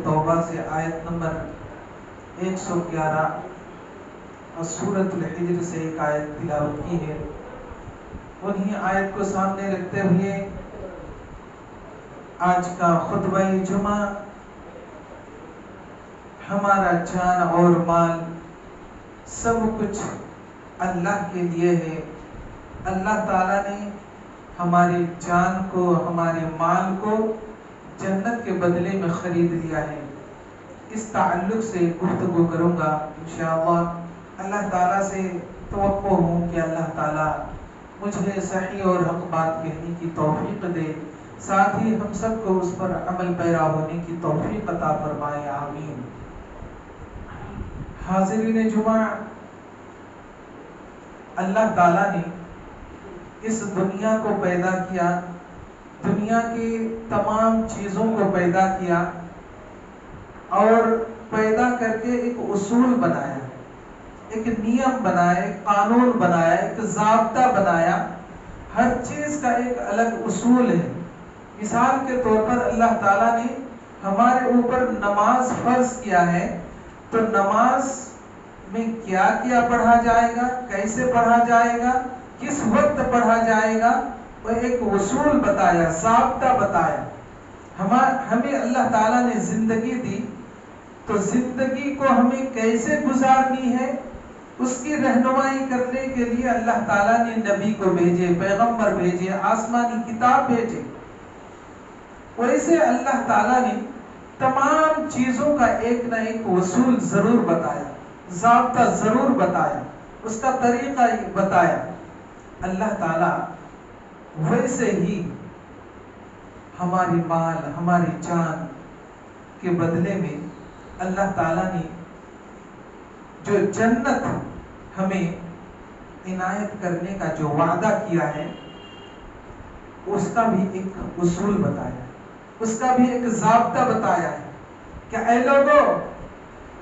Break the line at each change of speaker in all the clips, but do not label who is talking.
توبہ سے آیت نمبر 111 اور سورۃ الحجر سے ایک آیت تلاوت کی ہے. انہی آیت کو سامنے رکھتے ہوئے آج کا خطبہ جمعہ ہمارا جان اور مال سب کچھ اللہ کے لیے ہے. اللہ تعالیٰ نے ہماری جان کو، ہمارے مال کو جنت کے بدلے میں خرید لیا ہے. اس تعلق سے گفتگو کروں گا انشاءاللہ. اللہ تعالیٰ سے توقع ہوں کہ اللہ تعالیٰ مجھے صحیح اور حق بات کہنے کی توفیق دے، ساتھ ہی ہم سب کو اس پر عمل پیرا ہونے کی توفیق عطا فرمائے، آمین. حاضرین جمعہ، اللہ تعالیٰ نے اس دنیا کو پیدا کیا، دنیا کی تمام چیزوں کو پیدا کیا اور پیدا کر کے ایک اصول بنایا، ایک نیم بنایا، ایک قانون بنایا، ایک ضابطہ بنایا. ہر چیز کا ایک الگ اصول ہے. مثال کے طور پر اللہ تعالیٰ نے ہمارے اوپر نماز فرض کیا ہے، تو نماز میں کیا کیا پڑھا جائے گا، کیسے پڑھا جائے گا، کس وقت پڑھا جائے گا، وہ ایک اصول بتایا، ضابطہ بتایا. ہمیں اللہ تعالیٰ نے زندگی دی، تو زندگی کو ہمیں کیسے گزارنی ہے اس کی رہنمائی کرنے کے لیے اللہ تعالیٰ نے نبی کو بھیجے، پیغمبر بھیجے، آسمانی کتاب بھیجے. ویسے اللہ تعالیٰ نے تمام چیزوں کا ایک نہ ایک اصول ضرور بتایا، ضابطہ ضرور بتایا، اس کا طریقہ بتایا. اللہ تعالیٰ ویسے ہی ہماری مال، ہماری جان کے بدلے میں اللہ تعالیٰ نے جو جنت ہمیں عنایت کرنے کا جو وعدہ کیا ہے، اس کا بھی ایک اصول بتایا، اس کا بھی ایک ضابطہ بتایا ہے کہ اے لوگوں،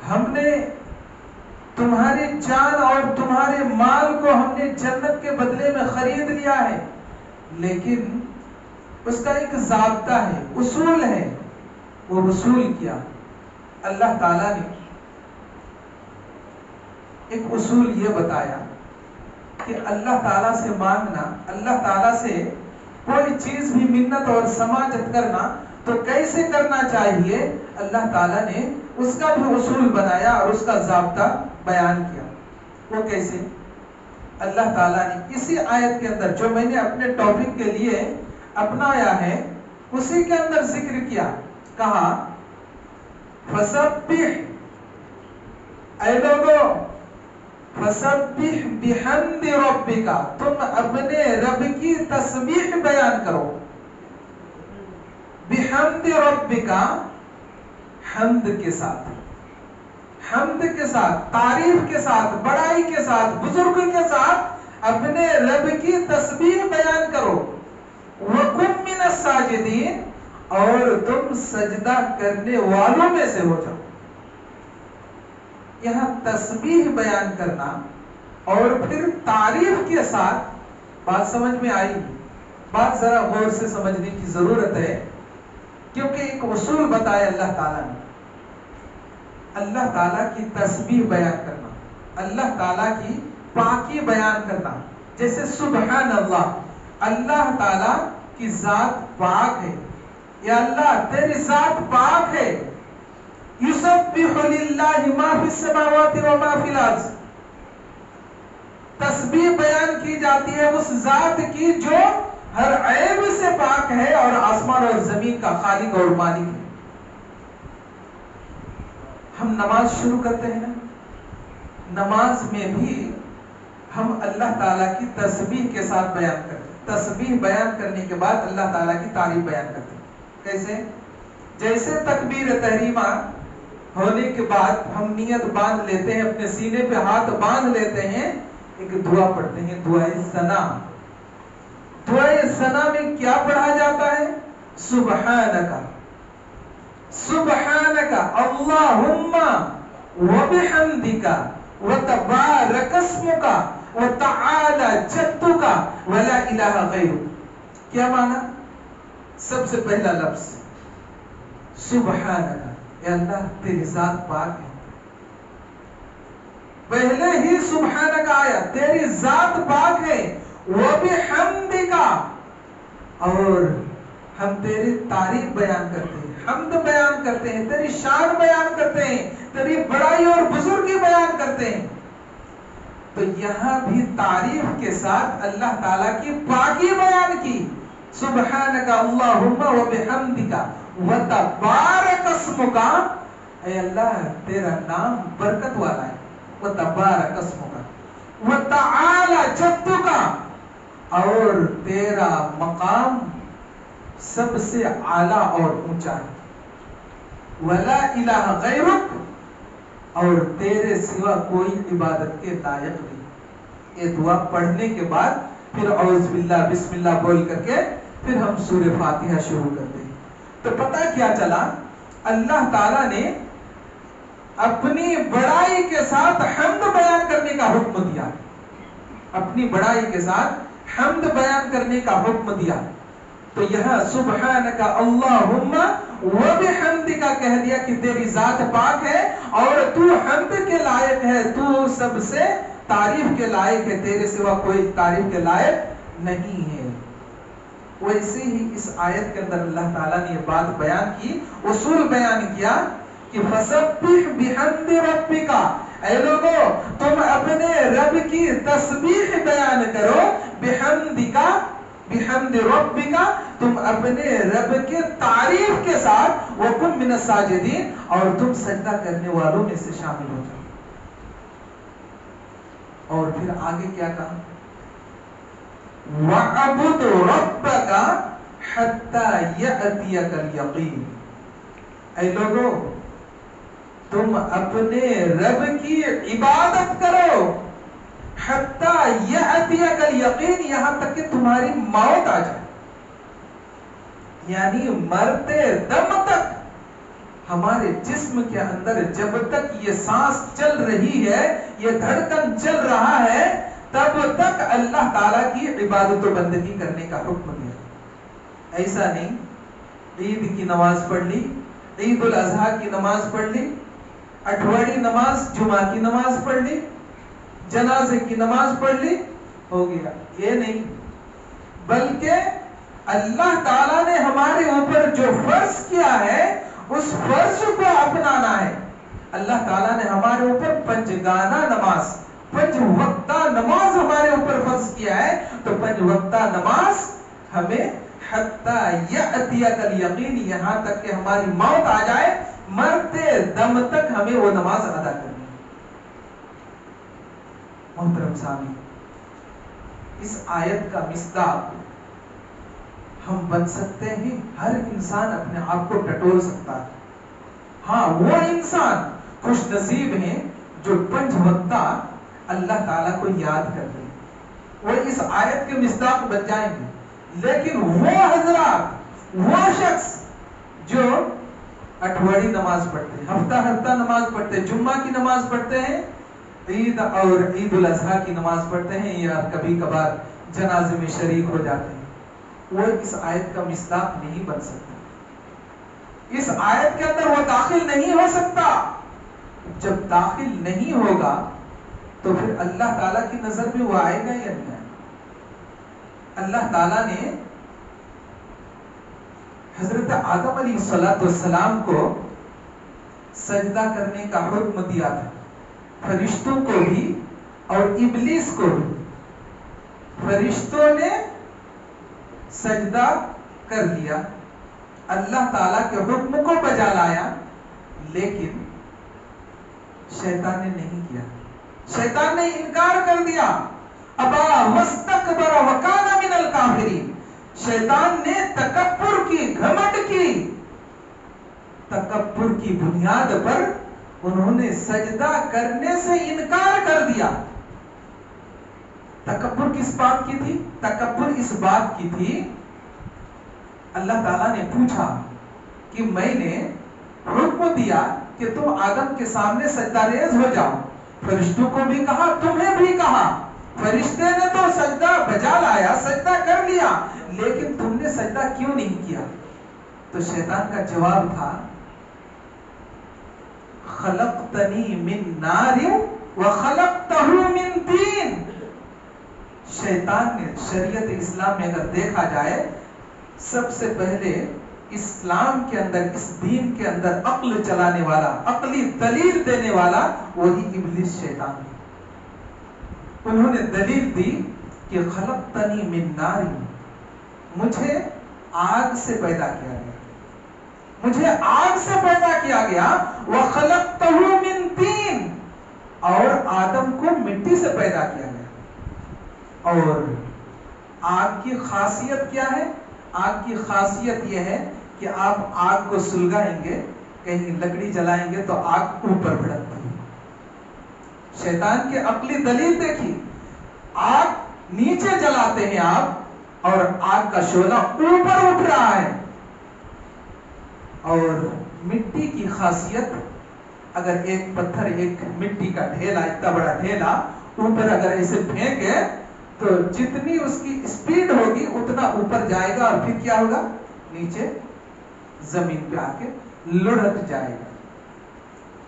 ہم نے تمہاری جان اور تمہارے مال کو ہم نے جنت کے بدلے میں خرید لیا ہے، لیکن اس کا ایک ضابطہ ہے، اصول ہے. وہ اصول کیا؟ اللہ تعالیٰ نے ایک اصول یہ بتایا کہ اللہ تعالیٰ سے مانگنا، اللہ تعالیٰ سے کوئی چیز بھی منت اور سماجت کرنا تو کیسے کرنا چاہیے. اللہ تعالیٰ نے اس کا بھی اصول بنایا اور اس کا ضابطہ بیان کیا. وہ کیسے؟ اللہ تعالیٰ نے اسی آیت کے اندر جو میں نے اپنے ٹاپک کے لیے اپنایا ہے، اسی کے اندر ذکر کیا. کہا فسبح، اے لوگو فسبح بحمد ربک، تم اپنے رب کی تسبیح بیان کرو. بحمد ربک، حمد کے ساتھ، حمد کے ساتھ، تعریف کے ساتھ، بڑائی کے ساتھ، بزرگ کے ساتھ اپنے رب کی تسبیح بیان کرو. وَقُمْ مِنَ السَّاجِدِينَ، اور تم سجدہ کرنے والوں میں سے ہو جاؤ. یہاں تسبیح بیان کرنا اور پھر تعریف کے ساتھ، بات سمجھ میں آئی؟ بات ذرا غور سے سمجھنے کی ضرورت ہے، کیونکہ ایک اصول بتایا اللہ تعالیٰ نے. اللہ تعالیٰ کی تسبیح بیان کرنا، اللہ تعالیٰ کی پاکی بیان کرنا. جیسے سبحان اللہ، اللہ تعالیٰ کی ذات پاک ہے، یا اللہ تیری ذات پاک ہے. یسبح للہ ما فی السماوات و ما فی الارض، تسبیح بیان کی جاتی ہے اس ذات کی جو ہر عیب سے پاک ہے اور آسمان اور زمین کا خالق اور مالک ہے. ہم نماز شروع کرتے ہیں نا، نماز میں بھی ہم اللہ تعالیٰ کی تسبیح کے ساتھ بیان کرتے ہیں. تسبیح بیان کرنے کے بعد اللہ تعالیٰ کی تعریف بیان کرتے ہیں. کیسے؟ جیسے تکبیر تحریمہ ہونے کے بعد ہم نیت باندھ لیتے ہیں، اپنے سینے پہ ہاتھ باندھ لیتے ہیں، ایک دعا پڑھتے ہیں، دعائے ثنا. دعائے ثنا میں کیا پڑھا جاتا ہے؟ سبحانک، سبحانک اللہم وبحمدک وتبارک اسمک وتعالی جدک ولا الہ غیرک. کیا معنی؟ سب سے پہلا لفظ سبحانک، اے اللہ تیری ذات پاک ہے. پہلے ہی سبحانک آیا تیری ذات پاک ہے. وبحمدک، اور ہم تیری تعریف بیان کرتے ہیں، حمد بیان کرتے ہیں، تیری شان بیان کرتے ہیں، تیری بڑائی اور بزرگی بیان کرتے ہیں. تو یہاں بھی تعریف کے ساتھ اللہ تعالیٰ کی پاکی بیان کی. سبحانک اللہم وبحمدک وتبارک اسمک، اے اللہ تیرا نام برکت والا ہے. وتبارک اسمک وتعالی جدک، اور تیرا مقام سب سے اعلیٰ اور اونچا ہے. ولا الہ غیرک، اور تیرے سوا کوئی عبادت کے لائق نہیں. یہ دعا پڑھنے کے بعد پھر اعوذ باللہ بسم اللہ بول کر کے پھر ہم سورہ فاتحہ شروع کرتے ہیں. تو پتہ کیا چلا، اللہ تعالیٰ نے اپنی بڑائی کے ساتھ حمد بیان کرنے کا حکم دیا. اپنی بڑائی کے ساتھ حمد بیان کرنے کا حکم دیا. تو یہاں سبحانک اللہم وبحمدک کہہ دیا کہ تیری ذات پاک ہے اور تو حمد کے لائق ہے، تو سب سے تعریف کے لائق ہے، تیرے سوا کوئی تعریف کے لائق نہیں ہے. ویسے ہی اس آیت کے اندر اللہ تعالیٰ نے یہ بات بیان کی، اصول بیان کیا کہ فسبح بحمد ربک، اے لوگو تم اپنے رب کی تسبیح بیان کرو. بحمدک، بحمد ربک، تم اپنے رب کے تعریف کے ساتھ. وکن من الساجدین، اور تم سجدہ کرنے والوں میں سے شامل ہو جاؤ. اور پھر آگے کیا کہا، وَعَبُدْ رَبَّكَ حَتَّى يَأْتِيَكَ الْيَقِينُ، اے لوگو تم اپنے رب کی عبادت کرو. حَتَّى يَأْتِيَكَ الْيَقِينُ، یہاں تک کہ تمہاری موت آ جائے. یعنی مرتے دم تک ہمارے جسم کے اندر جب تک یہ سانس چل رہی ہے، یہ دھڑکن چل رہا ہے، تب تک اللہ تعالیٰ کی عبادت و بندگی کرنے کا حکم دیا. ایسا نہیں عید کی نماز پڑھ لی، عید الاضحیٰ کی نماز پڑھ لی، اٹھواڑی نماز جمعہ کی نماز پڑھ لی، جنازے کی نماز پڑھ لی، ہو گیا. یہ نہیں، بلکہ اللہ تعالیٰ نے ہمارے اوپر جو فرض کیا ہے اس فرض کو اپنانا ہے. اللہ تعالیٰ نے ہمارے اوپر پنجگانہ نماز، پنج وقتہ نماز ہمارے اوپر فرض کیا ہے. تو پنج وقتہ نماز ہمیں حتی یأتیک الیقین، یہاں تک کہ ہماری موت آ جائے، مرتے دم تک ہمیں وہ نماز ادا کرنی ہے. محترم سامعین، اس آیت کا مصداق ہم بن سکتے ہیں. ہر انسان اپنے آپ کو ٹٹول سکتا ہے. ہاں وہ انسان خوش نصیب ہیں جو پنج وقتہ اللہ تعالیٰ کو یاد کرتے ہیں، وہ اس آیت کے مصداق بن جائیں گے. لیکن وہ حضرات، وہ شخص جو اٹھواڑی نماز پڑھتے ہیں، ہفتہ نماز پڑھتے ہیں، جمعہ کی نماز پڑھتے ہیں، عید اور عید الاضحیٰ کی نماز پڑھتے ہیں، یا کبھی کبھار جنازے میں شریک ہو جاتے ہیں، وہ اس آیت کا مصداق نہیں بن سکتا. اس آیت کے اندر وہ داخل نہیں ہو سکتا. جب داخل نہیں ہوگا تو پھر اللہ تعالیٰ کی نظر میں وہ آئے گا یا نہیں آئے گا. اللہ تعالیٰ نے حضرت آدم علیہ السلام کو سجدہ کرنے کا حکم دیا تھا، فرشتوں کو بھی اور ابلیس کو بھی. فرشتوں نے سجدہ کر لیا، اللہ تعالیٰ کے حکم کو بجا لایا، لیکن شیطان نے نہیں کیا. شیطان نے انکار کر دیا. ابا واستکبر وکان من الکافرین، شیطان نے تکبر کی، گھمنڈ کی، تکبر کی بنیاد پر انہوں نے سجدہ کرنے سے انکار کر دیا. تکبر کس بات کی تھی؟ تکبر اس بات کی تھی، اللہ تعالیٰ نے پوچھا کہ میں نے حکم دیا کہ تم آدم کے سامنے سجدہ ریز ہو جاؤ، فرشتوں کو بھی کہا، تمہیں بھی کہا، فرشتے نے تو سجدہ بجا لایا، سجدہ کر لیا، لیکن تم نے سجدہ کیوں نہیں کیا؟ تو شیطان کا جواب تھا خلقتنی من نار وخلقتہ من طین. شیطان نے شریعت اسلام میں اگر دیکھا جائے سب سے پہلے اسلام کے اندر اس دین کے اندر عقل چلانے والا عقلی دلیل دینے والا وہی ابلیس شیطان ہے. انہوں نے دلیل دی کہ خلقتنی من نار, مجھے آگ سے پیدا کیا گیا, مجھے آگ سے پیدا کیا گیا, وخلقتہ من طین, اور آدم کو مٹی سے پیدا کیا گیا. اور آگ کی خاصیت کیا ہے؟ آگ کی خاصیت یہ ہے کہ آپ آگ کو سلگائیں گے, کہیں لکڑی جلائیں گے تو آگ اوپر بھڑکتی ہے. شیطان کی عقلی دلیل دیکھی, آگ نیچے جلاتے ہیں آپ اور آگ کا شعلہ اوپر اٹھ رہا ہے. اور مٹی کی خاصیت, اگر ایک پتھر ایک مٹی کا ڈھیلا, اتنا بڑا ڈھیلا اوپر اگر ایسے پھینکے تو جتنی اس کی اسپیڈ ہوگی اتنا اوپر جائے گا اور پھر کیا ہوگا, نیچے زمین پہ آ کے لڑک جائے گا.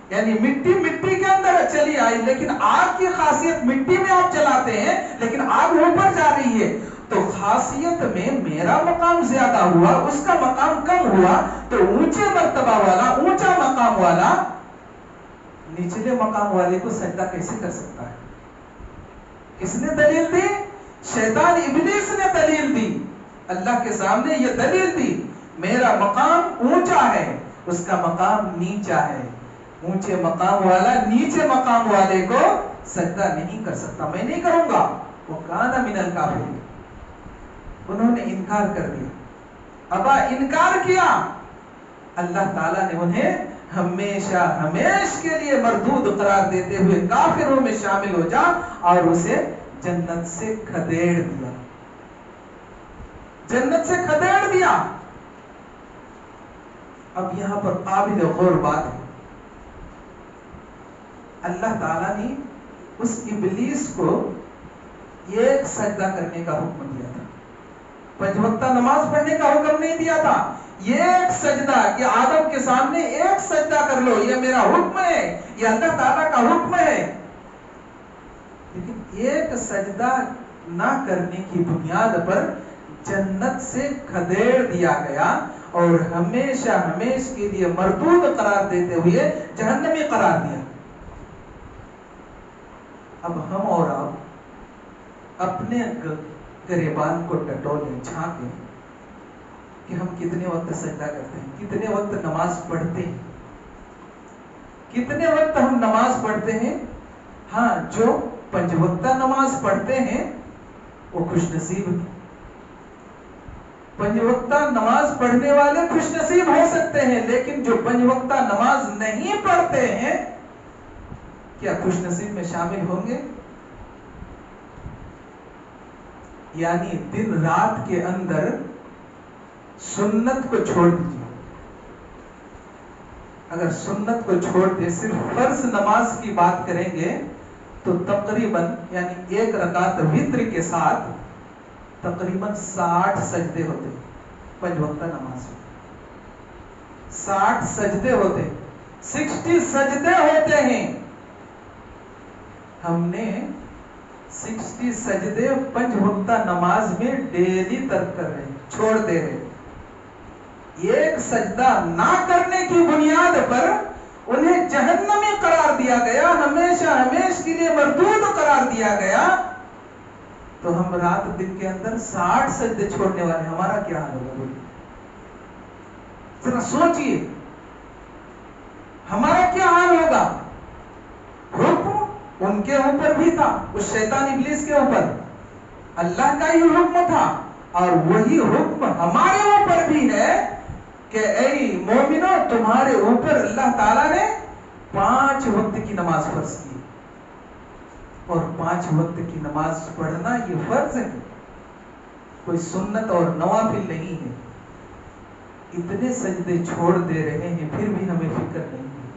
یعنی مٹی کے اندر چلی آئی, لیکن آگ کی خاصیت مٹی میں آپ جلاتے ہیں لیکن آگ اوپر جا رہی ہے. تو خاصیت میں میرا مقام زیادہ ہوا, اس کا مقام کم ہوا, تو اونچے مرتبہ والا, اونچا مقام والا نچلے مقام والے کو سجدہ کیسے کر سکتا ہے؟ کس نے دلیل دی؟ شیطان ابلیس نے دلیل دی. اللہ کے سامنے یہ دلیل دی, میرا مقام اونچا ہے, اس کا مقام نیچا ہے. اونچے مقام والا نیچے مقام والے کو سجدہ نہیں کر سکتا, میں نہیں کروں گا. وہ کان من الکافرین, انہوں نے انکار کر دیا, ابا انکار کیا. اللہ تعالیٰ نے انہیں ہمیشہ ہمیش کے لیے مردود قرار دیتے ہوئے کافروں میں شامل ہو جا, اور اسے جنت سے کھدیڑ دیا, جنت سے کھدیڑ دیا. اب یہاں پر قابل غور بات ہے, اللہ تعالیٰ نے اس ابلیس کو ایک سجدہ کرنے کا حکم دیا تھا, 5 وقتہ نماز پڑھنے کا حکم نہیں دیا تھا. یہ ایک سجدہ کہ آدم کے سامنے ایک سجدہ کر لو, یہ میرا حکم ہے, یہ اللہ تعالیٰ کا حکم ہے. لیکن ایک سجدہ نہ کرنے کی بنیاد پر جنت سے کھدیڑ دیا گیا اور ہمیشہ ہمیش کے لیے مردود قرار دیتے ہوئے جہنمی قرار دیا. اب ہم اور آپ اپنے گریبان کو ٹٹولیں, جھانکیں کہ ہم کتنے وقت سجدہ کرتے ہیں, کتنے وقت نماز پڑھتے ہیں, کتنے وقت ہم نماز پڑھتے ہیں. ہاں, جو 5 وقتہ نماز پڑھتے ہیں وہ خوش نصیب ہیں. 5 وقتہ نماز پڑھنے والے خوش نصیب ہو سکتے ہیں, لیکن جو 5 وقتہ نماز نہیں پڑھتے ہیں کیا خوش نصیب میں شامل ہوں گے؟ یعنی دن رات کے اندر سنت کو چھوڑ دیجیے. اگر سنت کو چھوڑ دے, صرف فرض نماز کی بات کریں گے تو تقریباً یعنی 1 رکعت وتر کے ساتھ تقریباً 60 سجدے ہوتے. 5 وقتہ نماز 60 سجدے ہوتے, 60 سجدے ہوتے ہیں. ہم نے 60 سجدے 5 وقتہ نماز میں ڈیلی ترک کر رہے ہیں, چھوڑ دے رہے. ایک سجدہ نہ کرنے کی بنیاد پر انہیں جہنمی قرار دیا گیا, ہمیشہ ہمیش کے لیے مردود قرار دیا گیا. تو ہم رات دن کے اندر 60 سجدے چھوڑنے والے, ہمارا کیا حال ہوگا؟ ذرا سوچئے, ہمارا کیا حال ہوگا؟ حکم ان کے اوپر بھی تھا, اس شیطان ابلیس کے اوپر اللہ کا ہی حکم تھا, اور وہی حکم ہمارے اوپر بھی ہے کہ اے مومنو, تمہارے اوپر اللہ تعالیٰ نے 5 وقت کی نماز فرض کی, اور 5 وقت کی نماز پڑھنا یہ فرض ہے, کوئی سنت اور نوافل نہیں ہے. اتنے سجدے چھوڑ دے رہے ہیں پھر بھی ہمیں فکر نہیں ہے.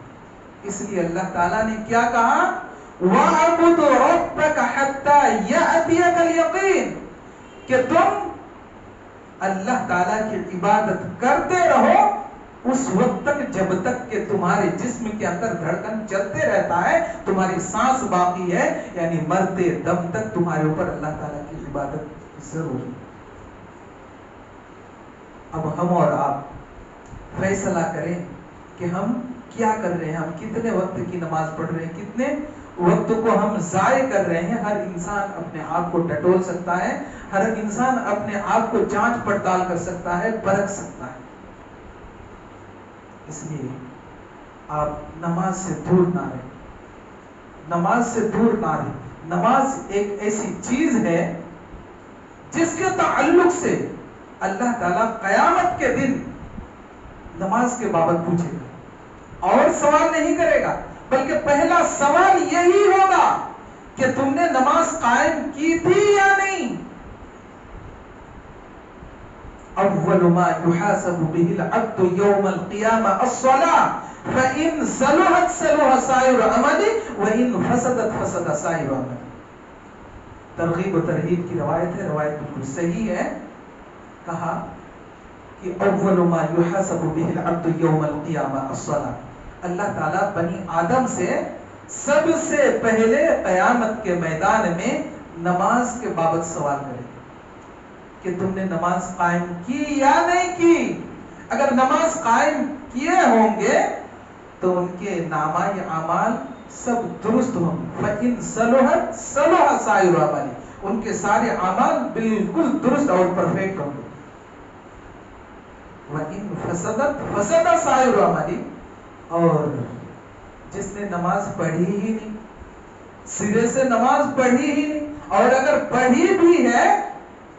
اس لیے اللہ تعالیٰ نے کیا کہا, وَاعْبُدْ رَبَّكَ حَتَّى يَأْتِيَكَ الْيَقِينُ, کہ تم اللہ تعالیٰ کی عبادت کرتے رہو اس وقت تک جب تک کہ تمہارے جسم کے اندر دھڑکن چلتے رہتا ہے، تمہاری سانس باقی ہے، یعنی مرتے دم تک تمہارے اوپر اللہ تعالیٰ کی عبادت ضروری ہے۔ اب ہم اور آپ فیصلہ کریں کہ ہم کیا کر رہے ہیں، ہم کتنے وقت کی نماز پڑھ رہے ہیں، کتنے وقت کو ہم ضائع کر رہے ہیں۔ ہر انسان اپنے آپ کو ٹٹول سکتا ہے، ہر انسان اپنے آپ کو جانچ پڑتال کر سکتا ہے، پرکھ سکتا ہے۔ اس لیے آپ نماز سے دور نہ رہیں، نماز سے دور نہ رہیں۔ نماز ایک ایسی چیز ہے جس کے تعلق سے اللہ تعالیٰ قیامت کے دن نماز کے بابت پوچھے گا، اور سوال نہیں کرے گا، بلکہ پہلا سوال یہی ہوگا کہ تم نے نماز قائم کی تھی یا نہیں۔ اول ما يحاسب به العبد يوم القيامة الصلاة فإن صلحت صلح سائر عمله وإن فسدت فسد سائر عمله۔ ترغیب و ترہیب کی روایت ہے، روایت بالکل صحیح ہے۔ کہا کہ اول ما يحاسب به العبد يوم القيامة الصلاة، اللہ تعالیٰ بنی آدم سے سب سے پہلے قیامت کے میدان میں نماز کے بابت سوال کرے کہ تم نے نماز قائم کی یا نہیں کی۔ اگر نماز قائم کیے ہوں گے تو ان کے نامہ اعمال سب درست ہوں گے۔ فَإِن صَلُحَتْ صَلُحَ سَائِرُ عَمَلِهِ، ان کے سارے اعمال بالکل درست اور پرفیکٹ ہوں گے۔ وَإِن فَسَدَتْ فَسَدَ سَائِرُ عَمَلِهِ، اور جس نے نماز پڑھی ہی نہیں، سرے سے نماز پڑھی ہی نہیں، اور اگر پڑھی بھی ہے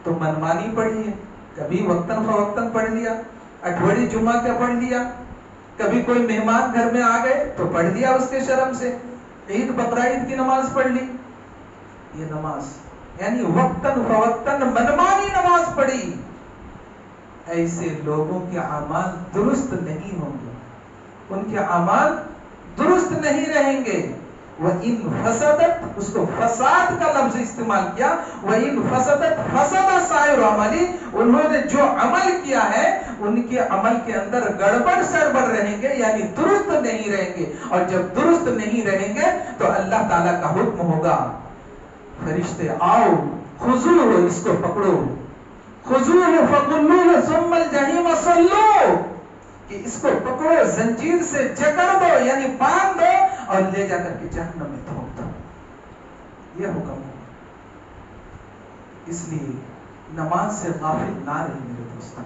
تو منمانی پڑھی ہے، کبھی وقتاً فوقتاً پڑھ لیا، اٹھوڑی جمعہ کا پڑھ لیا، کبھی کوئی مہمان گھر میں آ گئے تو پڑھ لیا اس کے شرم سے، عید بقرعید کی نماز پڑھ لی، یہ نماز یعنی وقتاً فوقتاً منمانی نماز پڑھی، ایسے لوگوں کے اعمال درست نہیں ہوں گے، ان کے اعمال درست نہیں رہیں گے۔ وَإِن فَسَدَتْ، اس کو فساد کا لفظ استعمال کیا، وَإِن فَسَدَتْ فَسَدَ سَائِرُ عَمَلِهِ، انہوں نے جو عمل کیا ہے ان کے عمل کے اندر گڑبڑ سڑبڑ رہیں گے، یعنی درست نہیں رہیں گے، اور جب درست نہیں رہیں گے تو اللہ تعالیٰ کا حکم ہوگا، فرشتے آؤ خذوہ، اس کو پکڑو، خذوہ فغلوہ ثم الجحیم صلوہ، کہ اس کو پکڑو، زنجیر سے جکڑ دو یعنی باندھ دو اور لے جا کر کے جہنم میں تھوک دو، یہ حکم ہے۔ اس لیے نماز سے غافل نہ رہیں میرے دوستوں،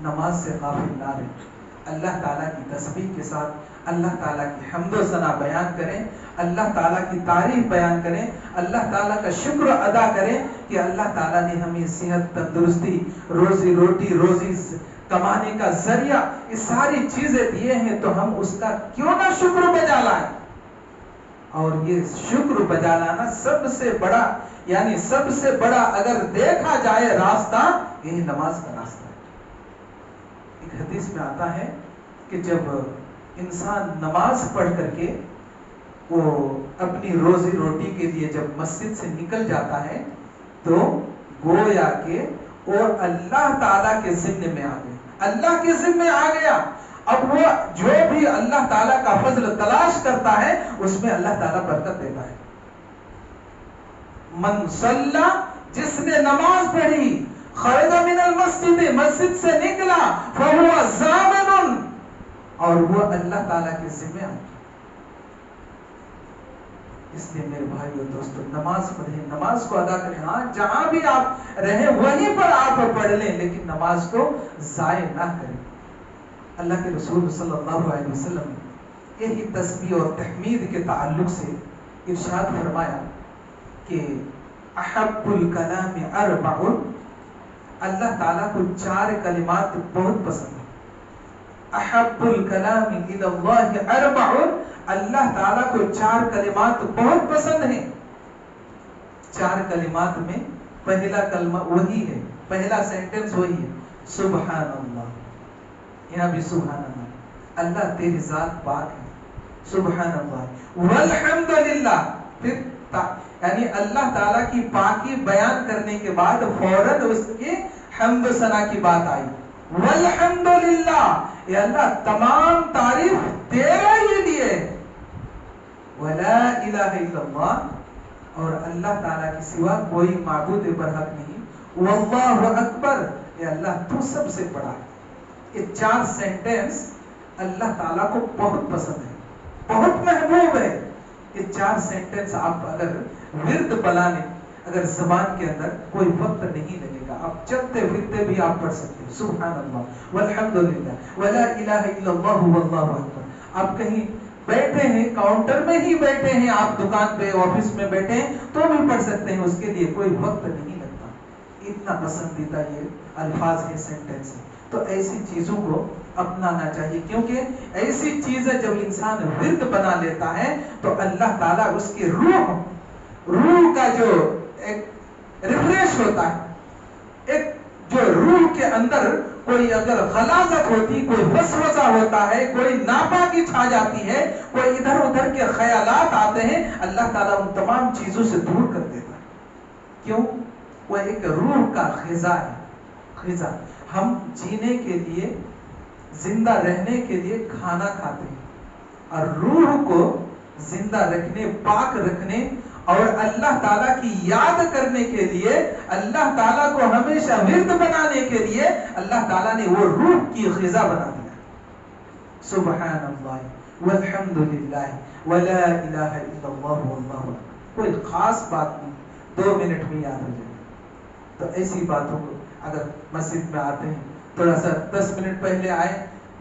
نماز سے غافل نہ رہیں، اللہ تعالیٰ کی تسبیح کے ساتھ اللہ تعالیٰ کی حمد و ثنا بیان کریں، اللہ تعالیٰ کی تعریف بیان کریں، اللہ تعالیٰ کا شکر ادا کریں کہ اللہ تعالیٰ نے ہمیں صحت، تندرستی، روزی روٹی، روزی کمانے کا ذریعہ، یہ ساری چیزیں دیے ہیں، تو ہم اس کا کیوں نہ شکر بجا لائیں۔ اور یہ شکر بجا لانا سب سے بڑا، یعنی سب سے بڑا اگر دیکھا جائے راستہ، یہی نماز کا راستہ ہے۔ ایک حدیث میں آتا ہے کہ جب انسان نماز پڑھ کر کے وہ اپنی روزی روٹی کے لیے جب مسجد سے نکل جاتا ہے تو گویا کہ وہ اللہ تعالیٰ کے ذمے میں آ گیا، اللہ کے ذمے آ گیا۔ اب وہ جو بھی اللہ تعالیٰ کا فضل تلاش کرتا ہے اس میں اللہ تعالیٰ برکت دیتا ہے۔ من صلی، جس نے نماز پڑھی، خرج من المسجد، مسجد سے نکلا، فہو ضامن، اور وہ اللہ تعالیٰ کے ذمے آ گیا۔ اس لیے میرے بھائی اور دوستو، نماز پڑھیں، نماز کو ادا کریں، ہاں جہاں بھی آپ رہیں وہیں پر آپ پڑھ لیں، لیکن نماز کو ضائع نہ کریں۔ اللہ کے رسول صلی اللہ علیہ وسلم نے یہی تسبیح اور تحمید کے تعلق سے ارشاد فرمایا کہ احب الکلام اربع، اللہ تعالیٰ کو 4 کلمات بہت پسند ہیں۔ احب الکلام الی اللہ اربع، اللہ تعالیٰ کو 4 کلمات بہت پسند ہیں۔ 4 کلمات میں پہلا کلمہ وہی ہے، پہلا سینٹنس وہی ہے، سبحان اللہ، یہاں بھی سبحان اللہ، اللہ تیری ذات پاک ہے، سبحان اللہ، والحمد للہ، پھر یعنی اللہ تعالیٰ کی پاکی بیان کرنے کے بعد فوراً اس کی حمد و ثنا کی بات آئی، والحمد للہ، اے اللہ تمام تعریف تیرے ہی لیے، ولا الہ الا اللہ، اور اللہ تعالیٰ کے سوا کوئی معبود برحق نہیں، واللہ اکبر، اے اللہ تو سب سے بڑا ہے۔ یہ 4 سینٹنس اللہ تعالیٰ کو بہت پسند ہے، بہت محبوب ہے۔ یہ 4 سینٹنس آپ اگر ورد بلانے، اگر زبان کے اندر کوئی وقت نہیں لگے گا، آپ چلتے پھرتے بھی آپ پڑھ سکتے ہیں، سبحان اللہ والحمدللہ ولا الہ الا اللہ واللہ اکبر۔ آپ کہیں بیٹھے ہیں، کاؤنٹر میں ہی بیٹھے ہیں، آپ دکان پہ آفس میں بیٹھے ہیں تو بھی پڑھ سکتے ہیں، اس کے لیے کوئی وقت نہیں لگتا۔ اتنا پسندیدہ یہ الفاظ ہے، سینٹنس ہے۔ تو ایسی چیزوں کو اپنانا چاہیے، کیونکہ ایسی چیزیں جب انسان ورد بنا لیتا ہے تو اللہ تعالیٰ اس کی روح کا جو ایک ریفریش ہوتا ہے، ایک جو روح کے اندر کوئی اگر غلاظت ہوتی، کوئی وسوسہ ہوتا ہے، کوئی ناپاکی چھا جاتی ہے، کوئی ادھر ادھر کے خیالات آتے ہیں، اللہ تعالیٰ ان تمام چیزوں سے دور کر دیتا ہے۔ کیوں؟ وہ ایک روح کا غذا ہے، غذا۔ ہم جینے کے لیے، زندہ رہنے کے لیے کھانا کھاتے ہیں، اور روح کو زندہ رکھنے، پاک رکھنے اور اللہ تعالیٰ کی یاد کرنے کے لیے، اللہ تعالیٰ کو ہمیشہ ورد بنانے کے لیے اللہ تعالیٰ نے وہ روح کی غذا بنا دیا۔ سبحان اللہ والحمدللہ ولا الہ الا اللہ واللہ اکبر۔ کوئی خاص بات نہیں، 2 منٹ میں یاد ہو جائے۔ تو ایسی باتوں کو اگر مسجد میں آتے ہیں، تھوڑا سا 10 منٹ پہلے آئے،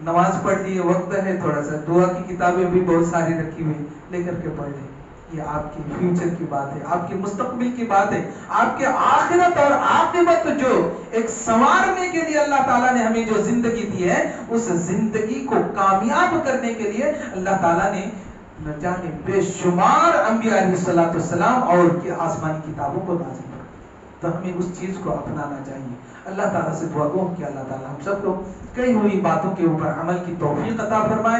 نماز پڑھ لیے، وقت ہے، تھوڑا سا دعا کی کتابیں بھی بہت ساری رکھی ہوئی، لے کر کے پڑھ لیں۔ یہ آپ کی فیوچر کی بات ہے، آپ کے مستقبل کی بات ہے، آپ کے آخرت اور عاقبت جو ایک سنوارنے کے لیے اللہ تعالیٰ نے ہمیں جو زندگی دی ہے، اس زندگی کو کامیاب کرنے کے لیے اللہ تعالیٰ نے نہ جانے بے شمار انبیاء علیہ السلام اور کی آسمانی کتابوں کو نازل کیا۔ تو ہمیں اس چیز کو اپنانا چاہیے۔ اللہ تعالیٰ سے دعا گو کہ اللہ تعالیٰ ہم سب کو کہی ہوئی باتوں کے اوپر عمل کی توفیق عطا فرمائے۔